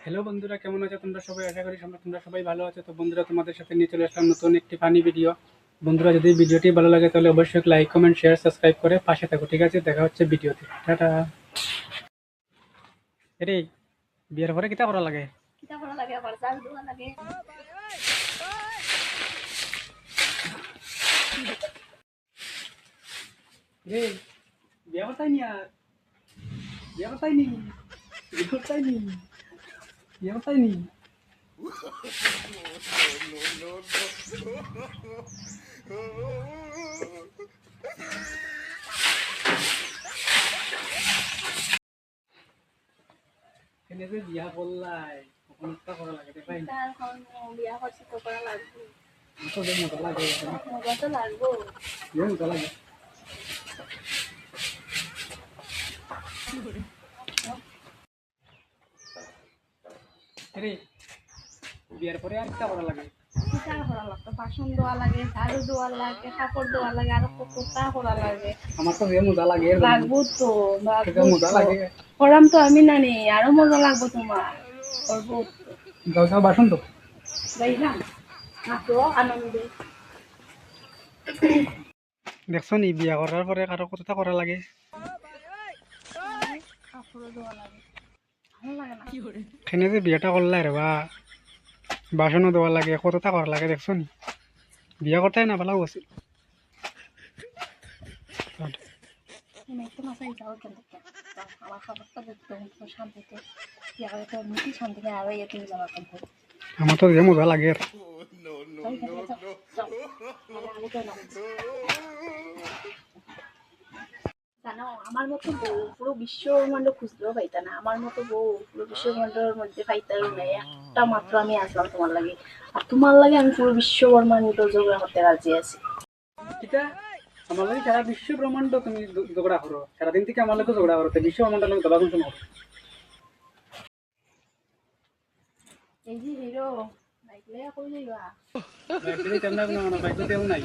Hello বন্ধুরা, কেমন আছো তোমরা সবাই? আশা করি তোমরা সবাই ভালো আছো। তো বন্ধুরা, তোমাদের সাথে নিয়ে চলে আসলাম নতুন একটি ফানি ভিডিও। বন্ধুরা, যদি ভিডিওটি ভালো লাগে তাহলে অবশ্যই লাইক, কমেন্ট, শেয়ার, সাবস্ক্রাইব করে পাশে থাকো। ঠিক আছে, দেখা হচ্ছে ভিডিওতে। টাটা। এরে, বিয়ের পরে কিতা করা লাগে? কিতা করা লাগে আবার জাল দেওয়া লাগে। রে, বিয়ে করতাই নি আর? বিয়ে করতাই নি? বিয়ে করতাই নি? বিয়ে করতাই নি? এনে যে বিয়া করলাই, কখন কিতা করা লাগে দেখাই না? তার এখন বিয়া করছি তো করা লাগবে। তো যে মজা লাগে, মজা তো লাগবো। বিয়ে মজা লাগে। রে, বিয়ের পরে আর কিতা করা লাগে? কিতা করা লাগতো? বাসন ধোয়া লাগে, ঝাড়ু দেওয়া লাগে, কাপড় ধোয়া লাগে, আরো কতটা করা লাগে। আমার তো বিয়ে মজা লাগে। লাগবো তো, এটা লাগবো মজা তো। লাগে। করাম তো আমি না নি, আরো মজা লাগবো তোমার। করবো তো। যাও যাও, বাসন তো। যাইলাম নাচো আনন্দে। দেখছো নি, বিয়া করার পরে কারো কতটা করা লাগে? কাপড় ধোয়া লাগে, ভালো লাগে না? এখানে যে বিয়েটা করলাই রে বা, বাসনও দেওয়া লাগে, কতটা করা লাগে দেখছো নি? বিয়া করতে না ভালো বসে। তুমি একটু মাসাই যাও কেন? আমার খবরটা দেখতে শান্তিতে বিয়া করে তো এমনিতেই শান্তিতে আরো ইয়ে তুমি যাওয়া কেন? আমার তো বিয়ে মজা লাগে। জানো, আমার মতো বউ পুরো বিশ্ব ব্রহ্মাণ্ড খুঁজলেও পাইতা না। আমার মতো বউ পুরো বিশ্ব ব্রহ্মাণ্ডের মধ্যে পাইতারও নাই। একটা মাত্র আমি আসলাম তোমার লাগে, আর তোমার লাগে আমি পুরো বিশ্ব ব্রহ্মাণ্ড জোগাড় করতে রাজি আছি। কিটা আমার লাগে সারা বিশ্ব ব্রহ্মাণ্ড তুমি ঝগড়া করো? সারাদিন থেকে আমার লাগে ঝগড়া করো, বিশ্ব ব্রহ্মাণ্ড লাগে দবা কোন সময়? এই যে হিরো বাইকলে কই যাইবা? বাইক দিয়ে কেমন না বাইক তো তেল নাই।